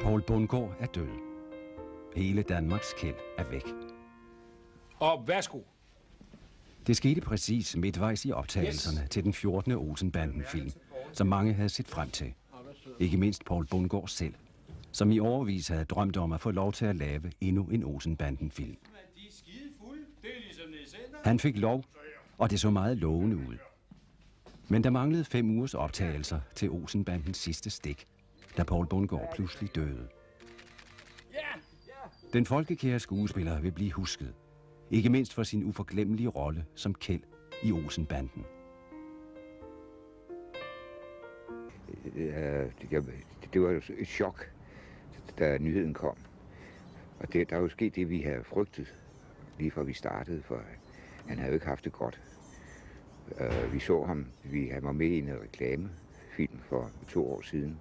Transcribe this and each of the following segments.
Poul Bundgaard er død. Hele Danmarks Kjeld er væk. Og værsgo. Det skete præcis midtvejs i optagelserne til den 14. Olsen-banden-film, som mange havde set frem til. Ikke mindst Poul Bundgaard selv, som i årevis havde drømt om at få lov til at lave endnu en Olsen-banden-film. Han fik lov, og det så meget lovende ud. Men der manglede 5 ugers optagelser til Olsen-bandens sidste stik, da Poul Bundgaard pludselig døde. Den folkekære skuespiller vil blive husket, ikke mindst for sin uforglemmelige rolle som Kjeld i Olsen-banden. Det var et chok, da nyheden kom. Og der er jo sket det, vi havde frygtet, lige fra vi startede, for han havde jo ikke haft det godt. Vi så ham, han var med i en reklamefilm for 2 år siden,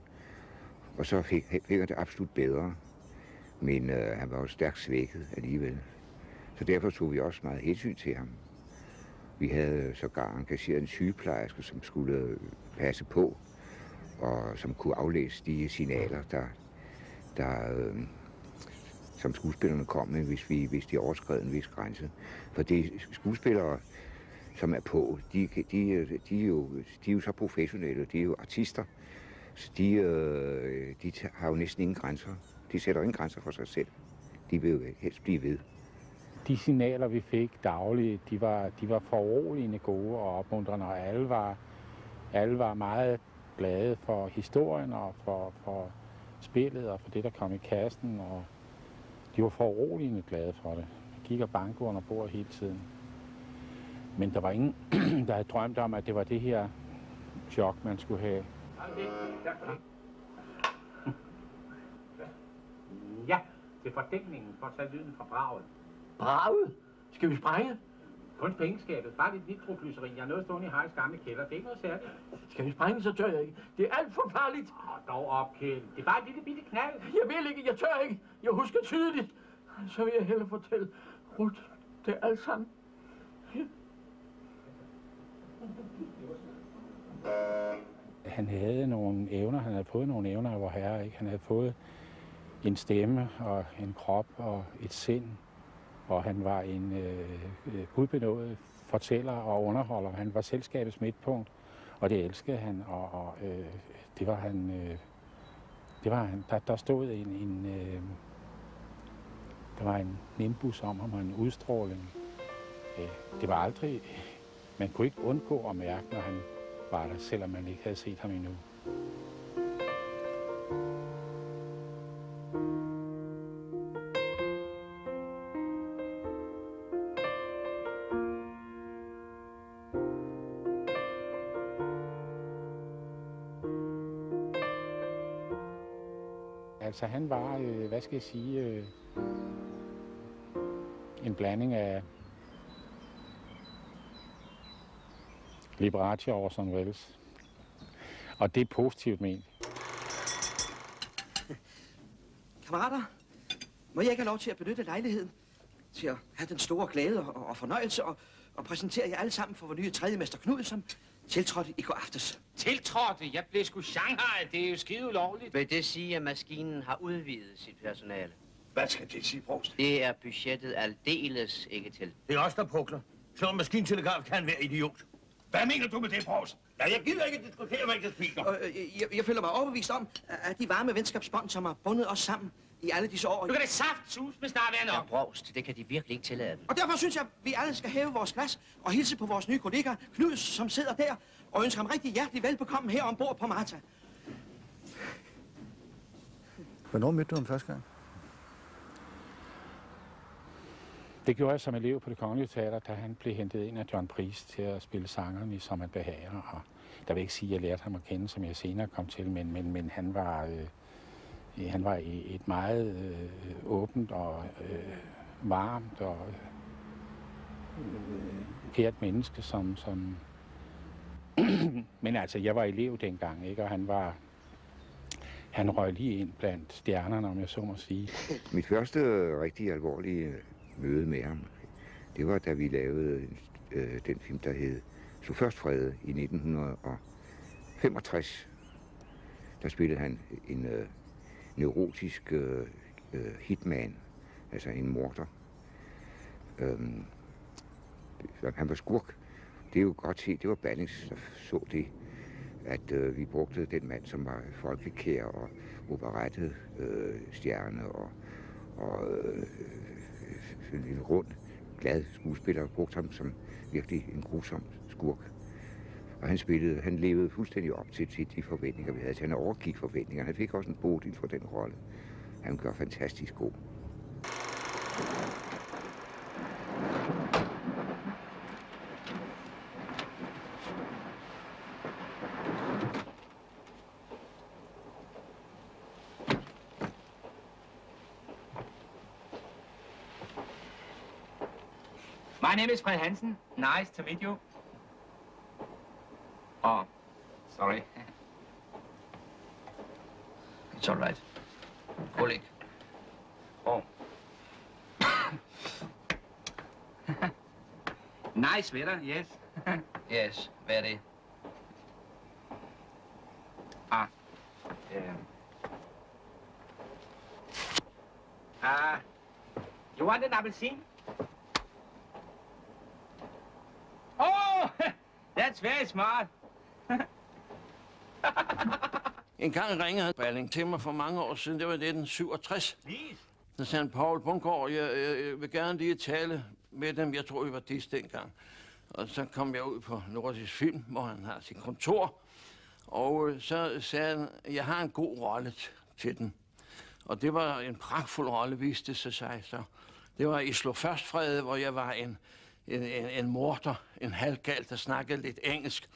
og så fik han det absolut bedre, men han var jo stærkt svækket alligevel. Så derfor tog vi også meget hensyn til ham. Vi havde sågar engageret en sygeplejerske, som skulle passe på, og som kunne aflæse de signaler, som skuespillerne kom med, hvis de overskred en vis grænse. For det skuespillere, som er på, de er jo så professionelle, de er jo artister, så de har jo næsten ingen grænser. De sætter ingen grænser for sig selv. De vil jo helst blive ved. De signaler, vi fik dagligt, de var foruroligende gode og opmuntrende, og alle var meget glade for historien og for spillet og for det, der kom i kassen, og de var foruroligende glade for det. De gik og bankede under bordet hele tiden. Men der var ingen, der havde drømt om, at det var det her chok, man skulle have. Ja, til fordækningen for at tage lyden fra braget. Braget? Skal vi sprænge? Kun pengeskabet. Bare lidt nitroglycerin. Jeg er noget stående i Harrys gamle kælder. Det er ikke noget særligt. Skal vi sprænge, så tør jeg ikke. Det er alt for farligt. Dog op, Kjeld. Det er bare et lille bitte knald. Jeg vil ikke. Jeg tør ikke. Jeg husker tydeligt. Så vil jeg hellere fortælle Ruth det er alt sammen. Ja. Han havde nogle evner. Han havde fået nogle evner af vor herre. Ikke? Han havde fået en stemme og en krop og et sind. Og han var en gudbenået fortæller og underholder. Han var selskabets midtpunkt, og det elskede han. Og det var han. Der stod der var en nimbus om ham og en udstråling. Det var aldrig. Man kunne ikke undgå at mærke, når han var der, selvom man ikke havde set ham endnu. Altså han var, hvad skal jeg sige, en blanding af Liberace og Orson Welles. Og det er positivt ment. Kammerater, må jeg ikke have lov til at benytte lejligheden til at have den store glæde og fornøjelse og præsentere jer alle sammen for vor nye tredje mester Knud, som tiltrådte i går aftes. Tiltrådte? Jeg blev sgu Shanghai. Det er jo skide ulovligt. Vil det sige, at maskinen har udvidet sit personale? Hvad skal det sige, Prost? Det er budgettet aldeles ikke til. Det er os, der pukler. Så en maskintelegraf kan være idiot. Hvad mener du med det, Prost? Ja, jeg gider ikke diskutere med ikke speaker. Jeg føler mig overbevist om, at de varme venskabsbånd, som har bundet os sammen i alle disse år... Du kan det saftsus med snart være nok. Ja, Prost, det kan de virkelig ikke tillade. Og derfor synes jeg, at vi alle skal hæve vores glas og hilse på vores nye kollega, Knud, som sidder der, og ønsker ham rigtig hjertelig velbekomme her ombord på Marta. Hvornår mødte du ham første gang? Det gjorde jeg som elev på Det Kongelige Teater, da han blev hentet ind af John Priest til at spille sangeren i Som man behager. Og der vil ikke sige, at jeg lærte ham at kende, som jeg senere kom til, men han var et meget åbent og varmt og kært menneske, som men altså, jeg var elev dengang, ikke? Og han røg lige ind blandt stjernerne, om jeg så må sige. Mit første rigtig alvorlige møde med ham, det var, da vi lavede den film, der hed Så først Frede i 1965. Der spillede han en neurotisk hitman, altså en morder. Han var skurk. Det er jo godt set, det var Ballings, der så det, at vi brugte den mand, som var folkekær og operettet stjerne og en rund, glad skuespiller, og brugte ham som virkelig en grusom skurk. Og han levede fuldstændig op til de forventninger, vi havde. Han overgik forventningerne. Han fik også en Bodil for den rolle. Han gør fantastisk god. My name is Fred Hansen. Nice to meet you. Oh, sorry. It's all right. Colleague. Oh. Nice weather, yes. Yes, very. You want an appelsin? Oh, that's very smart. En gang ringede Balling til mig for mange år siden, det var 1967. Så sagde han, Poul Bundgaard, jeg vil gerne lige tale med dem. Jeg tror, vi var dist dengang. Og så kom jeg ud på Nordisk Film, hvor han har sit kontor. Og så sagde han, jeg har en god rolle til den. Og det var en pragtfuld rolle, viste sig så. Det var i Slå først Frede, hvor jeg var en morder, en halvgal, der snakkede lidt engelsk.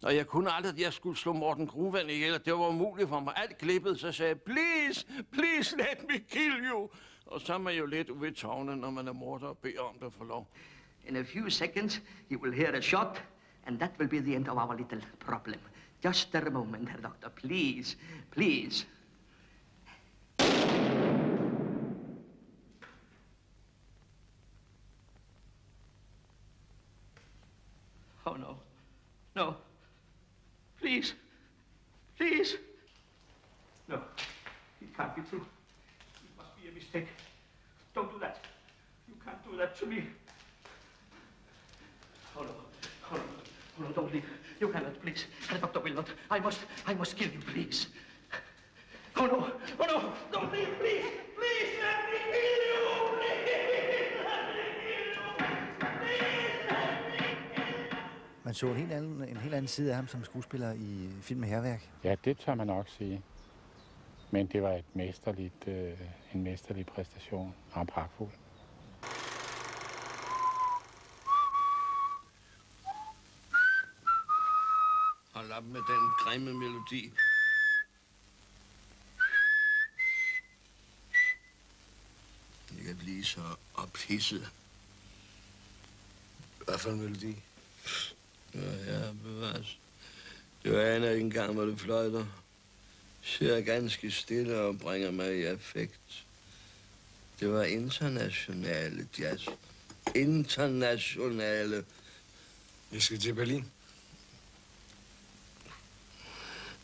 Og jeg kunne aldrig, at jeg skulle slå Morten Gruvand ihjel, og det var umuligt for mig. Alt glippede, så sagde jeg, please let me kill you. Og så er man jo lidt ude i tårne, når man er morder og beder om det at få lov. In a few seconds, you will hear a shot, and that will be the end of our little problem. Just a moment, Herr Doctor, please, please. Oh, no. No. Please. Please. No, it can't be true. It must be a mistake. Don't do that. You can't do that to me. Oh, no. Oh, no. Oh, no, don't leave. You cannot, please. Herr Doctor will not. I must kill you, please. Oh, no. Oh, no. Don't leave, please. Please, let me kill you. Please, let me kill you. Please, let me kill you. Man så en helt anden side af ham som skuespiller i filmen Hærværk. Ja, det tør man nok sige. Men det var en mesterlig præstation og pragtfuld. Hold op med den grimme melodi. Jeg kan blive så ophidset. Hvad for en melodi? Ja, bevares. Det aner ikke engang, hvor det fløjter. Ser ganske stille og bringer mig i affekt. Det var internationale jazz. Internationale. Jeg skal til Berlin.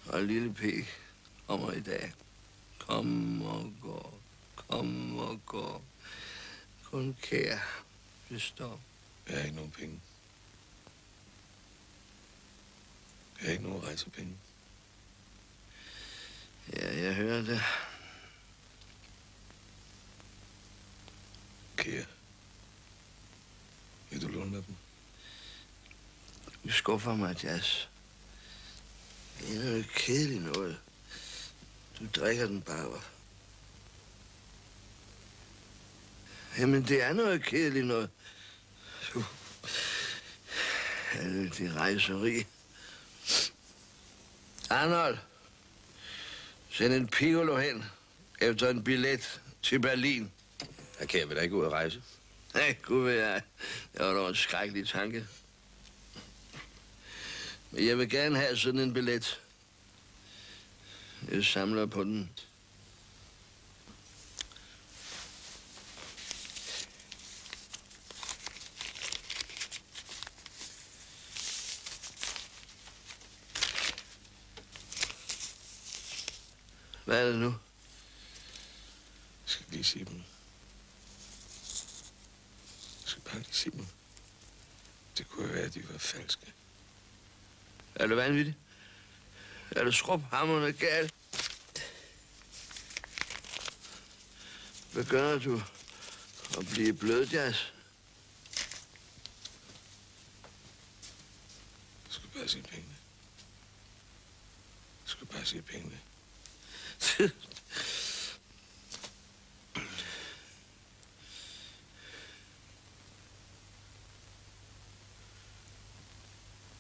Og lille P kommer i dag. Kom og gå. Kom og gå. Kun kære. Består. Jeg har ikke nogen penge. Jeg har ikke nogen rejsepenge. Ja, jeg hører det. Kære. Vil du låne med dem? Du skuffer mig, Jazz. Det er noget kedeligt noget. Du drikker den bare. Jamen, det er noget kedeligt noget. Alle de rejseri. Arnold, send en piccolo hen efter en billet til Berlin. Jeg kan vel da ikke ud at rejse? Nej, gud ved jeg. Det var dog en skrækkelig tanke. Men jeg vil gerne have sådan en billet. Jeg samler på den. Hvad er det nu? Jeg skal lige se dem. Jeg skal bare lige se dem. Det kunne være, at de var falske. Er du vanvittig? Er du skrubhamrende gal? Begynder du at blive blødjazz? Jeg skal bare se pengene. Jeg skal bare se pengene.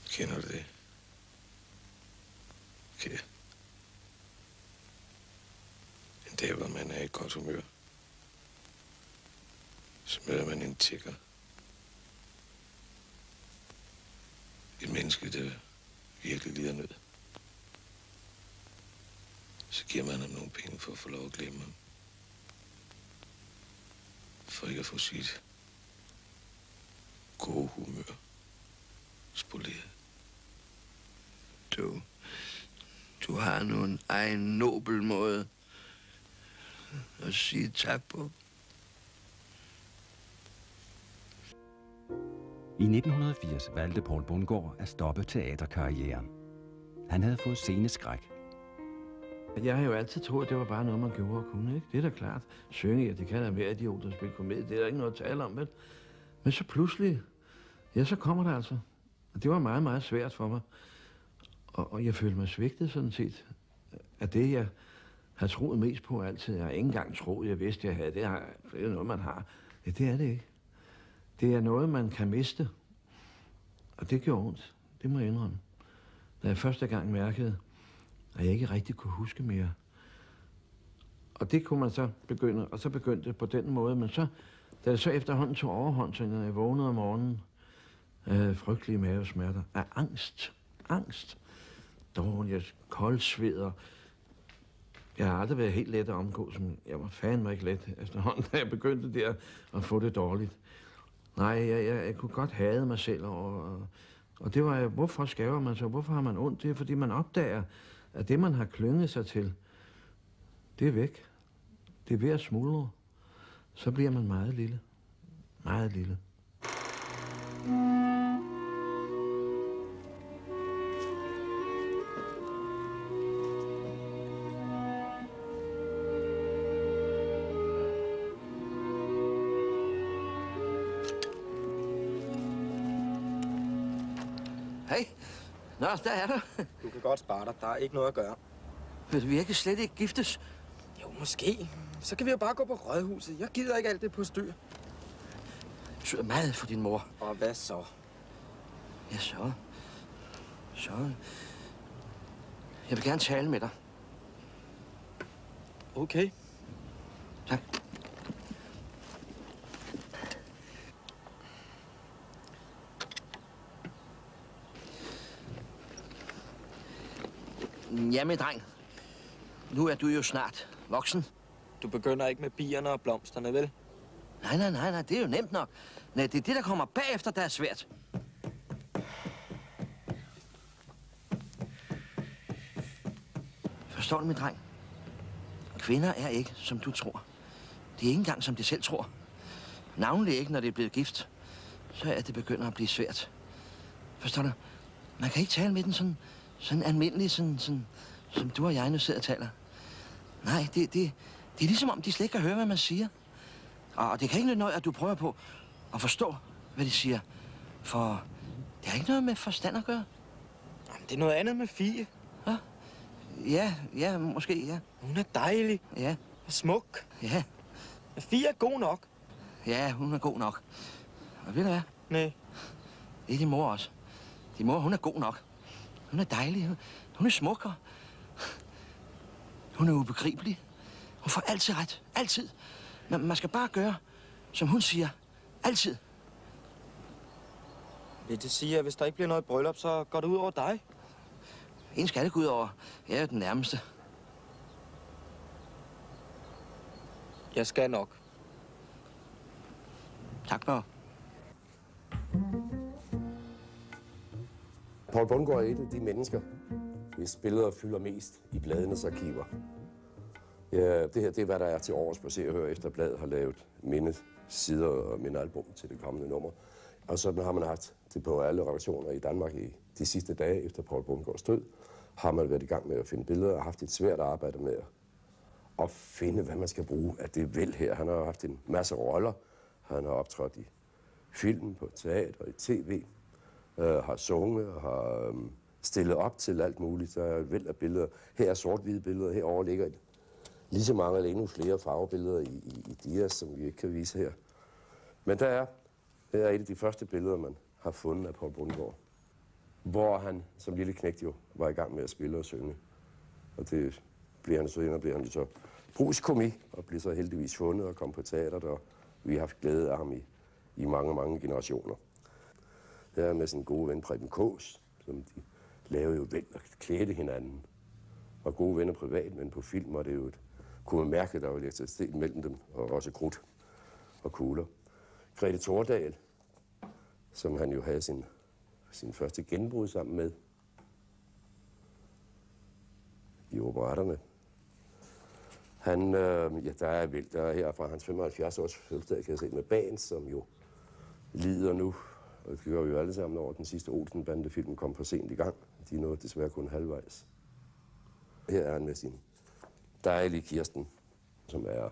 Kender du det? Okay. En dag, hvor man er i godt humør, så møder man en tigger. Et menneske, der virkelig lider nød. Så giver man ham nogle penge for at få lov at glemme ham. For ikke at få sit gode humør spoleret. Du har nu en egen nobel måde at sige tak på. I 1980 valgte Poul Bundgaard at stoppe teaterkarrieren. Han havde fået sceneskræk. Jeg har jo altid troet, at det var bare noget, man gjorde og kunne, ikke? Det er da klart. Synge, ja, det kan da være idiot at spille komedie. Det er der ikke noget at tale om, vel? Men så pludselig, ja, så kommer det altså. Og det var meget, meget svært for mig. Og jeg følte mig svigtet sådan set. At det, jeg har troet mest på altid, jeg har ikke engang troet, jeg vidste, jeg havde. Det er noget, man har. Ja, det er det ikke. Det er noget, man kan miste. Og det gjorde ondt. Det må jeg indrømme. Da jeg første gang mærkede, at jeg ikke rigtig kunne huske mere. Og det kunne man så begynde, og så begyndte det på den måde. Men så, da det så efterhånden tog overhånd, så jeg vågnede om morgenen, frygtelige mavesmerter af angst. Angst. Dårlig, koldsveder. Jeg har aldrig været helt let at omgås, men jeg var fandme ikke let efterhånden, da jeg begyndte der at få det dårligt. Nej, jeg kunne godt hade mig selv, og det var, hvorfor skaver man så? Hvorfor har man ondt? Det er, fordi man opdager, at det, man har klynget sig til, det er væk. Det er ved at smuldre. Så bliver man meget lille. Meget lille. Hej. Nå, der er du. Du kan godt spare dig. Der er ikke noget at gøre. Vil vi ikke slet ikke giftes? Jo, måske. Så kan vi jo bare gå på rådhuset. Jeg gider ikke alt det på styr. Det betyder meget for din mor. Og hvad så? Ja, så. Jeg vil gerne tale med dig. Okay. Tak. Jamen, dreng. Nu er du jo snart voksen. Du begynder ikke med bierne og blomsterne, vel? Nej, det er jo nemt nok. Nej, det er det, der kommer bagefter, der er svært. Forstår du, min dreng? Kvinder er ikke, som du tror. De er ikke engang, som de selv tror. Navnlig ikke, når det er blevet gift. Så er det begynder at blive svært. Forstår du? Man kan ikke tale med den sådan almindelig, som du og jeg nu sidder og taler. Nej, det er ligesom om, de slet ikke kan høre, hvad man siger. Og det kan ikke nytte noget, at du prøver på at forstå, hvad de siger. For det har ikke noget med forstand at gøre. Jamen, det er noget andet med Fie. Hå? Ja, måske, ja. Hun er dejlig. Ja. Og smuk. Ja. Fie er god nok. Ja, hun er god nok. Og ved du hvad? Nej. Det er din mor også. Din mor, hun er god nok. Hun er dejlig. Hun er smuk. Hun er ubegribelig. Hun får altid ret. Altid. Men man skal bare gøre, som hun siger. Altid. Vil det sige, at hvis der ikke bliver noget bryllup, så går det ud over dig? En skal det gå ud over. Jeg er jo den nærmeste. Jeg skal nok. Tak, Børge. Poul Bundgaard er et af de mennesker, hvis billeder fylder mest i bladenes arkiver. Ja, det her det er, hvad der er til års på Se og Hør, efter bladet har lavet mindesider og mindealbum til det kommende nummer. Og sådan har man haft det på alle redaktioner i Danmark i de sidste dage efter Poul Bundgaards død. Har man været i gang med at finde billeder og haft et svært arbejde med at finde, hvad man skal bruge af det vel her. Han har haft en masse roller. Han har optrådt i film, på teater, i tv, har sunget, har stillet op til alt muligt. Der er et væld af billeder. Her er sort-hvide billeder, herovre ligger lige så mange eller endnu flere farvebilleder i Dias, som vi ikke kan vise her. Men her er et af de første billeder, man har fundet af Poul Bundgaard, hvor han som lille knægt jo var i gang med at spille og synge. Og det blev han så brugskomi og blev så heldigvis fundet og kom på teateret, og vi har haft glæde af ham i mange, mange generationer. Her er med sin gode ven Preben Kaas, som de lavede jo vel og klædte hinanden. Og gode venner privat, men på film var det jo kunne man mærke, at der var elektricitet mellem dem, og også krudt og kugler. Grete Thordal, som han jo havde sin første genbrud sammen med i operetterne. Han, der er her fra hans 75-års fødselsdag, kan jeg se, med Bands, som jo lider nu. Og det gør vi jo alle sammen over den sidste Olsen-bandefilm kom for sent i gang. De nåede desværre kun halvvejs. Her er han med sin dejlige Kirsten, som er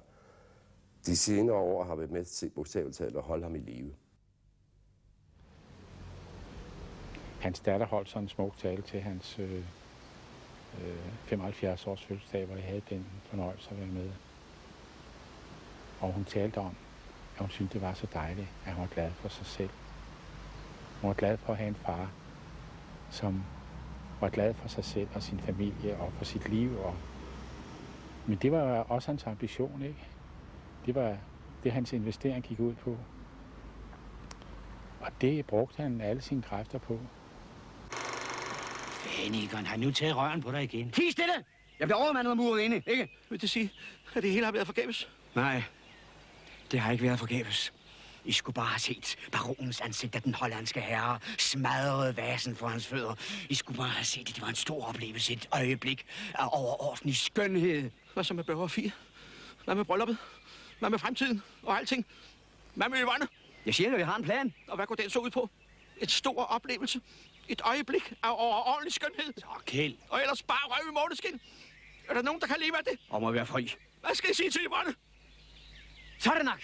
de senere år har været med til bogstaveligt talt at holde ham i live. Hans datter holdt sådan en smuk tale til hans 75-års fødselsdag, hvor jeg havde den fornøjelse at være med. Og hun talte om, at hun syntes, det var så dejligt, at hun var glad for sig selv. Hun var glad for at have en far, som var glad for sig selv og sin familie og for sit liv. Men det var også hans ambition, ikke? Det var det, hans investering gik ud på. Og det brugte han alle sine kræfter på. Egon, har nu taget røren på dig igen? Tig stille! Jeg bliver overmandet og muret inde, ikke? Vil det sige, at det hele har været forgæves? Nej, det har ikke været forgæves. I skulle bare have set baronens ansigt af den hollandske herre, smadrede vasen for hans fødder. I skulle bare have set, at det var en stor oplevelse, et øjeblik af overordentlig skønhed. Hvad så med Børge og Fie? Hvad med brylluppet? Hvad med fremtiden og alting? Hvad med Yvonne? Jeg siger, at vi har en plan. Og hvad går den så ud på? Et stor oplevelse? Et øjeblik af overordentlig skønhed? Så Kjeld. Og ellers bare røv i måneskin? Er der nogen, der kan leve af det? Om at være fri. Hvad skal I sige til Yvonne? Så er det nok.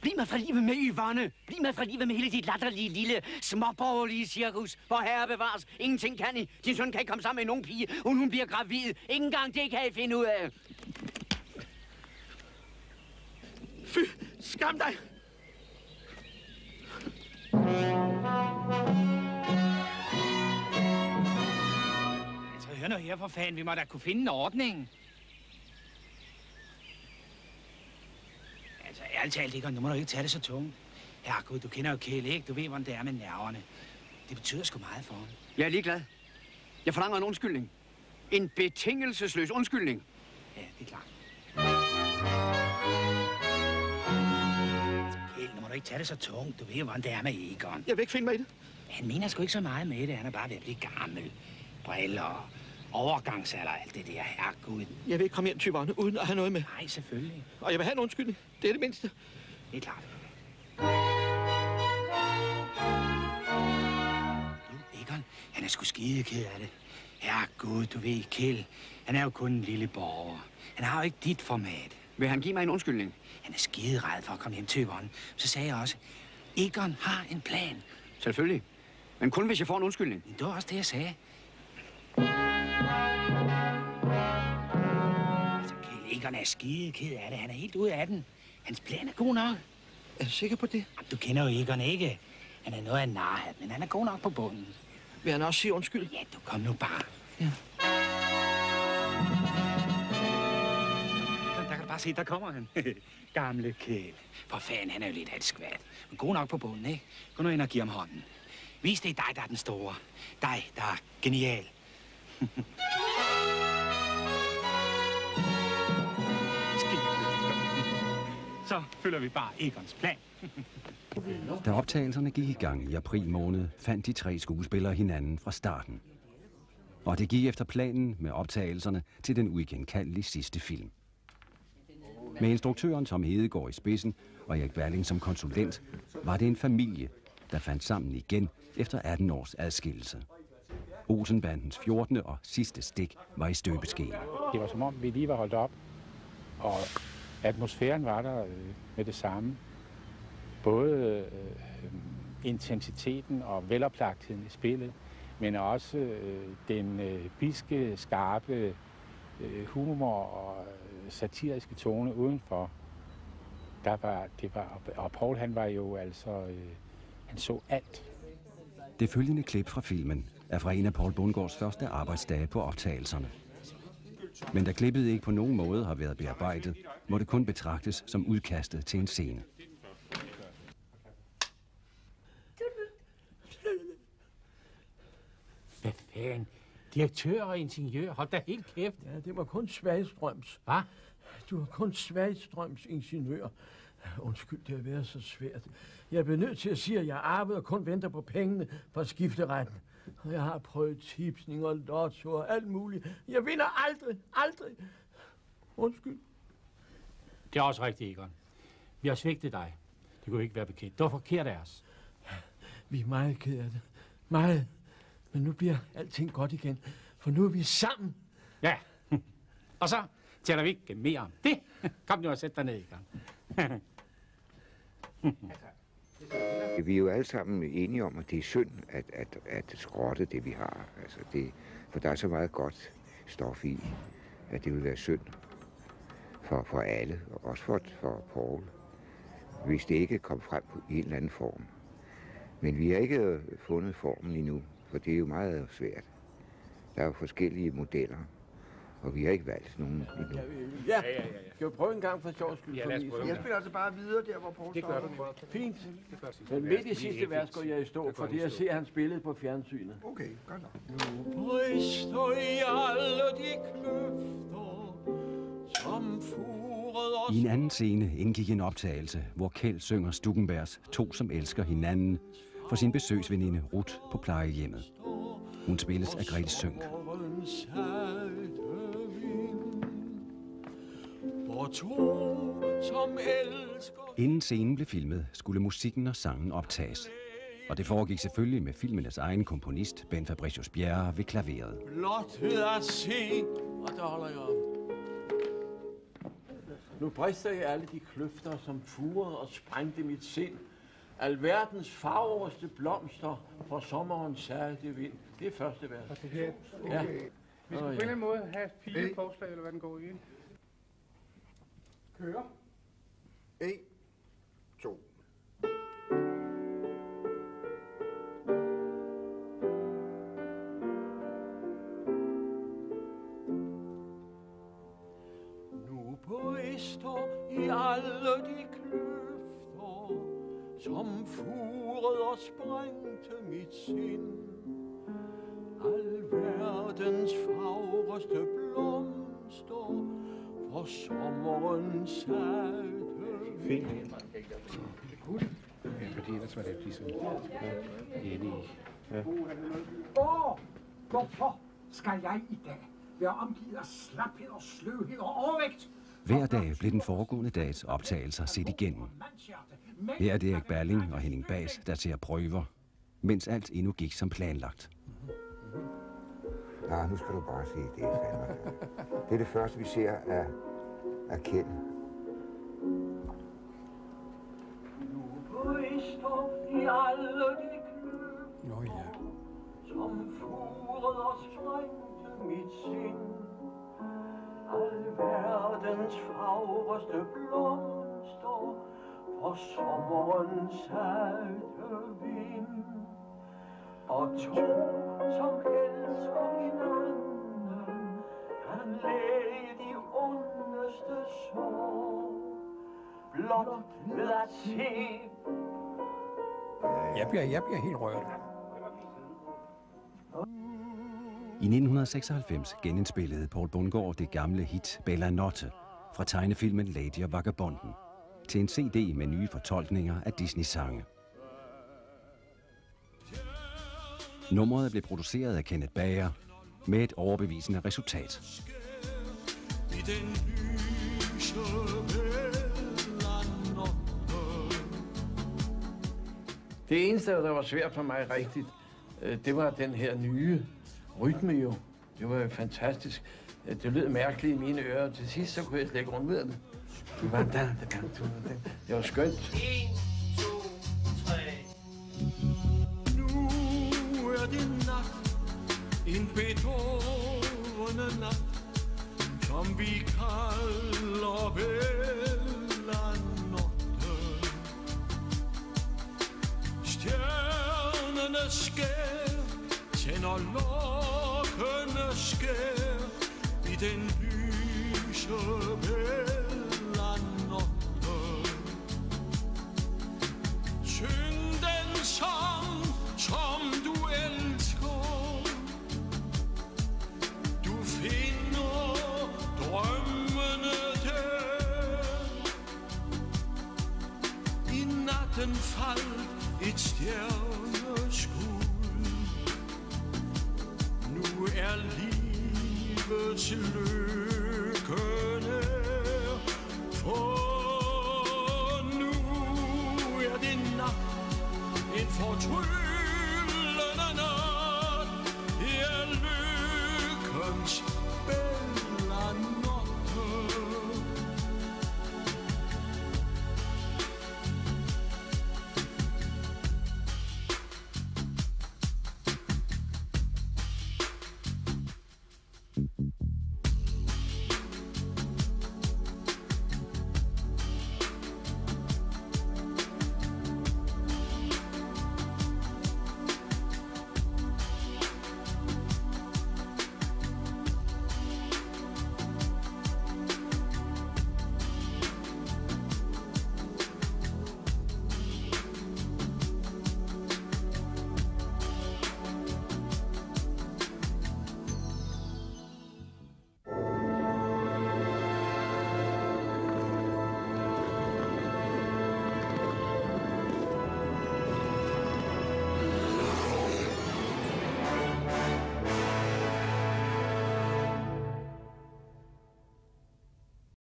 Bliv mig fra livet med Yvonne. Bliv mig fra livet med hele dit latterlige, lille, småborgerlige cirkus. For herre bevares. Ingenting kan I. Din søn kan ikke komme sammen med nogen pige, uden hun bliver gravid. Ingen gang det kan I finde ud af. Fy, skam dig. Altså, hør nu her for fanden. Vi må da kunne finde en ordning. Altså, ærligt talt, Egon, nu må du ikke tage det så tungt. Herregud, du kender jo Kjeld, ikke? Du ved, hvordan det er med nerverne. Det betyder sgu meget for ham. Jeg er ligeglad. Jeg forlanger en undskyldning. En betingelsesløs undskyldning. Ja, det er klart. Altså, Kjeld, nu må du ikke tage det så tungt. Du ved jo, hvordan det er med Egon. Jeg vil ikke finde mig i det. Han mener sgu ikke så meget med det. Han er bare ved at blive gammel. Briller, overgangsalder, alt det der. Herregud. Jeg vil ikke komme hjem til Yvonne, uden at have noget med. Nej, selvfølgelig. Og jeg vil have en undskyldning. Det er det mindste. Det er klart. Du, Egon, han er sgu skide ked af det. Herregud, du ved, Kjeld. Han er jo kun en lille borger. Han har jo ikke dit format. Vil han give mig en undskyldning? Han er skide ræd for at komme hjem til Yvonne. Så sagde jeg også, Egon har en plan. Selvfølgelig. Men kun hvis jeg får en undskyldning. Det var også det, jeg sagde. Altså, Kjeld, Egon er skide ked af det. Han er helt ude af den. Hans plan er god nok. Er du sikker på det? Du kender jo Egon ikke. Han er noget af en narhat, men han er god nok på bunden. Vil han også sige undskyld? Ja, du kom nu bare. Ja. Der kan du bare se, der kommer han. Gamle Kjeld. For fanden, han er jo lidt af et skvat. Men god nok på bunden, ikke? Gå nu ind og giv ham hånden. Vis det er dig, der er den store. Dig, der er genial. Så følger vi bare Egons plan. Da optagelserne gik i gang i april måned, fandt de 3 skuespillere hinanden fra starten. Og det gik efter planen med optagelserne til den uigenkaldelige sidste film. Med instruktøren Tom Hedegaard i spidsen og Erik Balling som konsulent, var det en familie, der fandt sammen igen efter 18 års adskillelse. Olsenbandens 14. og sidste stik var i støbeskeen. Det var som om, vi lige var holdt op, og atmosfæren var der med det samme. Både intensiteten og veloplagtheden i spillet, men også den bidske, skarpe humor og satiriske tone udenfor. Og Poul, han var jo altså, han så alt. Det følgende klip fra filmen er fra en af Poul Bundgaards første arbejdsdage på optagelserne. Men da klippet ikke på nogen måde har været bearbejdet, må det kun betragtes som udkastet til en scene. Hvad fanden? Direktør og ingeniør, hold da helt kæft. Ja, det var kun Svagstrøms. Hvad? Du var kun Svagstrøms ingeniør. Undskyld, det har været så svært. Jeg bliver nødt til at sige, at jeg arbejder og kun venter på pengene fra skifteretten. Og jeg har prøvet tipsning og lotto og alt muligt. Jeg vinder aldrig. Undskyld. Det er også rigtigt, Egon. Vi har svigtet dig. Det kunne ikke være bekendt. Det var forkert af os. Vi er meget ked af det. Meget. Men nu bliver alting godt igen. For nu er vi sammen. Ja. Og så taler vi ikke mere om det. Kom nu og sæt dig ned, Egon. Vi er jo alle sammen enige om, at det er synd at skrotte det, vi har. Altså for der er så meget godt stof i, at det vil være synd for alle, og også for Poul, hvis det ikke kom frem i en eller anden form. Men vi har ikke fundet formen endnu, for det er jo meget svært. Der er jo forskellige modeller, og vi har ikke valgt nogen endnu. Ja. Skal vi prøve en gang for sjov skyld? Ja, lad os prøve. Jeg spiller altså bare videre der, hvor Poul står. Det gør du. Fint. Men midt i sidste vers går jeg i stå, fordi jeg ser hans billede på fjernsynet. Okay, godt nok. Nu brister i alle de kløfter, som furet os. I en anden scene indgik en optagelse, hvor Kjeld synger Stuckenbergs To, som elsker hinanden, for sin besøgsveninde Ruth på plejehjemmet. Hun spilles af Grete Sønck. Inden scenen blev filmet, skulle musikken og sangen optages. Og det foregik selvfølgelig med filmenes egen komponist, Ben Fabricius Bjerre, ved klaveret. Blothed at se, og der holder jeg op. Nu brister jeg alle de kløfter, som furede og sprængte mit sind. Alverdens farverste blomster fra sommerens salte vind. Det er første vers. Okay. Ja. Vi skal på en eller anden måde have 4 forslag, eller hvad den går i. Køre. 1, 2. Nu brister i alle de kløfter, som furet og sprængte mit sind. Alverdens fagreste blomster fra sommerens salte vind. Ja, fordi ellers var det ligesom inde i... Ja. Hvorfor skal jeg i dag være omgivet af slaphed og sløvhed og overvægt? Hver dag blev den foregående dags optagelser set igennem. Her er det Erik Balling og Henning Baas, der ser prøver, mens alt endnu gik som planlagt. Nej, nu skal du bare se, det er fandme. Det er det første, vi ser af Kjeld. Nu brister i alle de kløfter, som furet og sprængte mit sind. Alverdens fagreste blomster fra for sommerens salte vind. Og to, som elsker hinanden, kan læge de ondeste sår. Blot ved at se. Jeg bliver helt rørt. I 1996 genindspillede Poul Bundgaard det gamle hit Bella Notte fra tegnefilmen Lady og Vagabonden til en CD med nye fortolkninger af Disney-sange. Nummeret blev produceret af Kenneth Bager med et overbevisende resultat. Det eneste, der var svært for mig rigtigt, det var den her nye rytme jo. Det var jo fantastisk. Det lød mærkeligt i mine ører. Til sidst så kunne jeg slet ikke rundt med det. Det var det var skønt. 1, 2, 3. Nu er det nat, en bedårende nat, som vi kalder Bella Notte. Stjernerne skær, tænder lokkende skær i den lyse Bella Notte. Syng den sang, som du elsker. Du finder drømmene der. I natten faldt et stjerneskud. Nu er livets lykke nær, for nu er det nok en fortryd.